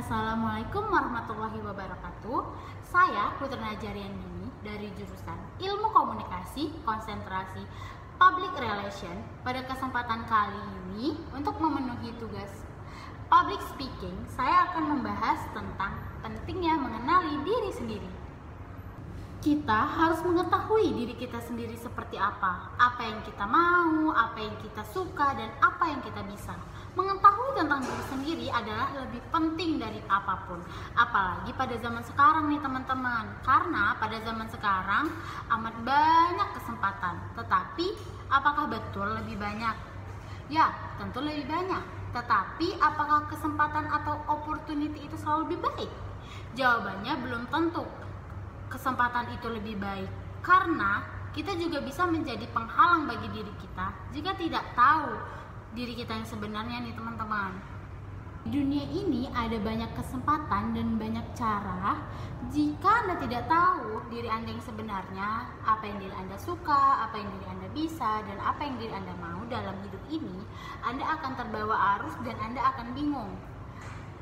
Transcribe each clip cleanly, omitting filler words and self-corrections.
Assalamualaikum warahmatullahi wabarakatuh. Saya Putri Najariandini dari jurusan Ilmu Komunikasi Konsentrasi Public Relation. Pada kesempatan kali ini, untuk memenuhi tugas public speaking, saya akan membahas tentang pentingnya mengenali diri sendiri. Kita harus mengetahui diri kita sendiri seperti apa yang kita mau, apa yang kita suka, dan apa yang kita bisa. Mengetahui tentang diri sendiri adalah lebih penting dari apapun, apalagi pada zaman sekarang nih teman-teman. Karena pada zaman sekarang amat banyak kesempatan, tetapi apakah betul lebih banyak? Ya, tentu lebih banyak. Tetapi apakah kesempatan atau opportunity itu selalu lebih baik? Jawabannya belum tentu kesempatan itu lebih baik, karena kita juga bisa menjadi penghalang bagi diri kita jika tidak tahu diri kita yang sebenarnya nih teman-teman. Di dunia ini ada banyak kesempatan dan banyak cara. Jika Anda tidak tahu diri Anda yang sebenarnya, apa yang diri Anda suka, apa yang diri Anda bisa, dan apa yang diri Anda mau dalam hidup ini, Anda akan terbawa arus dan Anda akan bingung.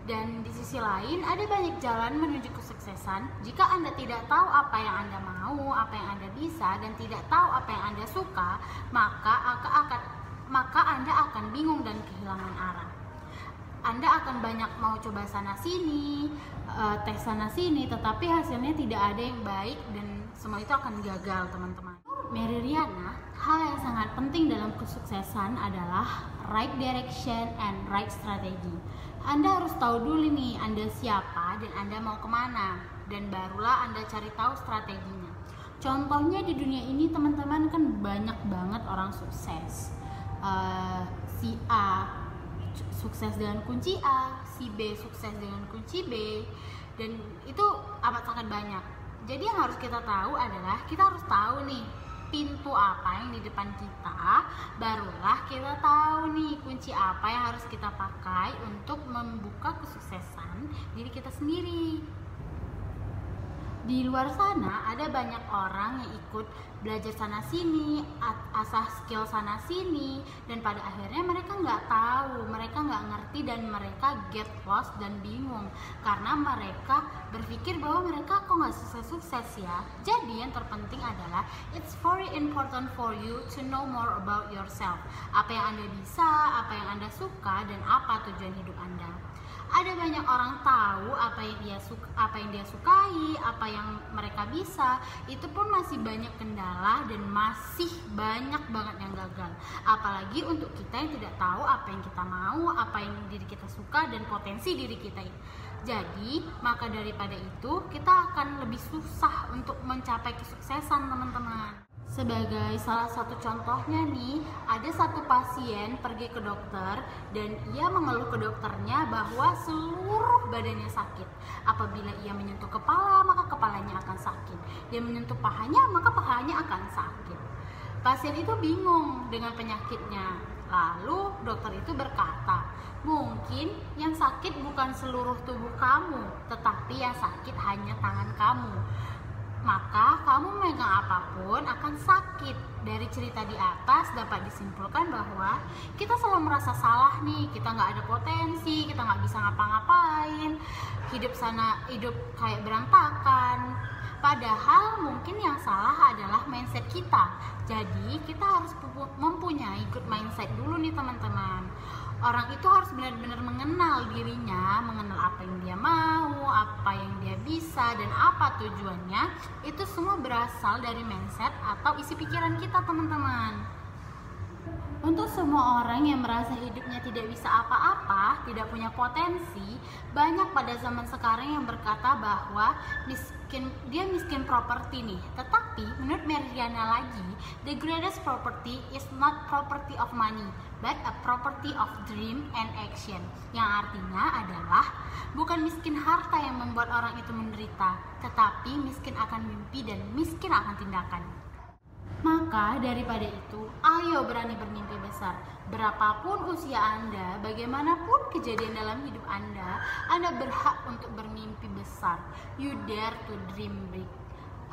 Dan di sisi lain, ada banyak jalan menuju kesuksesan. Jika Anda tidak tahu apa yang Anda mau, apa yang Anda bisa, dan tidak tahu apa yang Anda suka, maka Anda akan bingung dan kehilangan arah. Anda akan banyak mau coba sana sini, tes sana sini, tetapi hasilnya tidak ada yang baik dan semua itu akan gagal, teman-teman. Mary Riana, hal yang sangat penting dalam kesuksesan adalah right direction and right strategy. Anda harus tahu dulu nih Anda siapa dan Anda mau kemana, dan barulah Anda cari tahu strateginya. Contohnya di dunia ini teman-teman kan banyak banget orang sukses. Si A sukses dengan kunci A, si B sukses dengan kunci B, dan itu amat sangat banyak. Jadi yang harus kita tahu adalah kita harus tahu nih pintu apa yang di depan kita, barulah kita tahu nih kunci apa yang harus kita pakai untuk membuka kesuksesan diri kita sendiri. Di luar sana ada banyak orang yang ikut belajar sana sini, asah skill sana sini, dan pada akhirnya mereka nggak tahu, mereka nggak ngerti, dan mereka get lost dan bingung karena mereka berpikir bahwa mereka kok nggak sukses-sukses ya. Jadi yang terpenting adalah it's very important for you to know more about yourself. Apa yang Anda bisa, apa yang Anda suka, dan apa tujuan hidup Anda. Ada banyak orang tahu apa yang dia sukai, apa yang mereka bisa, itu pun masih banyak kendala dan masih banyak banget yang gagal. Apalagi untuk kita yang tidak tahu apa yang kita mau, apa yang diri kita suka, dan potensi diri kita. Jadi, maka daripada itu kita akan lebih susah untuk mencapai kesuksesan, teman-teman. Sebagai salah satu contohnya nih, ada satu pasien pergi ke dokter dan ia mengeluh ke dokternya bahwa seluruh badannya sakit. Apabila ia menyentuh kepala, maka kepalanya akan sakit. Dia menyentuh pahanya, maka pahanya akan sakit. Pasien itu bingung dengan penyakitnya. Lalu dokter itu berkata, mungkin yang sakit bukan seluruh tubuh kamu, tetapi yang sakit hanya tangan kamu. Maka kamu megang apapun akan sakit. Dari cerita di atas dapat disimpulkan bahwa kita selalu merasa salah nih, kita nggak ada potensi, kita nggak bisa ngapa-ngapain, hidup kayak berantakan. Padahal mungkin yang salah adalah mindset kita. Jadi kita harus mempunyai good mindset dulu nih teman-teman. Orang itu harus benar-benar mengenal dirinya, mengenal apa yang dia mau, apa yang dia bisa, dan apa tujuannya. Itu semua berasal dari mindset atau isi pikiran kita, teman-teman. Untuk semua orang yang merasa hidupnya tidak bisa apa-apa, tidak punya potensi, banyak pada zaman sekarang yang berkata bahwa dia miskin properti nih. Tetapi menurut Mary Riana lagi, the greatest property is not property of money, but a property of dream and action. Yang artinya adalah bukan miskin harta yang membuat orang itu menderita, tetapi miskin akan mimpi dan miskin akan tindakan. Maka daripada itu, ayo berani bermimpi besar. Berapapun usia Anda, bagaimanapun kejadian dalam hidup Anda berhak untuk bermimpi besar. You dare to dream big.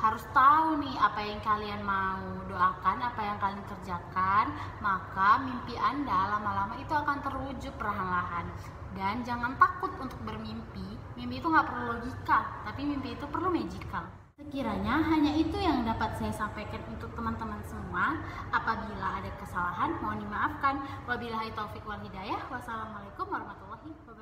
Harus tahu nih apa yang kalian mau, doakan apa yang kalian kerjakan, maka mimpi Anda lama-lama itu akan terwujud perlahan-lahan. Dan jangan takut untuk bermimpi, Mimpi itu nggak perlu logika, tapi mimpi itu perlu magical. Sekiranya hanya itu yang dapat saya sampaikan untuk teman-teman semua. Apabila ada kesalahan, mohon dimaafkan. Wabillahi taufik wal hidayah. Wassalamualaikum warahmatullahi wabarakatuh.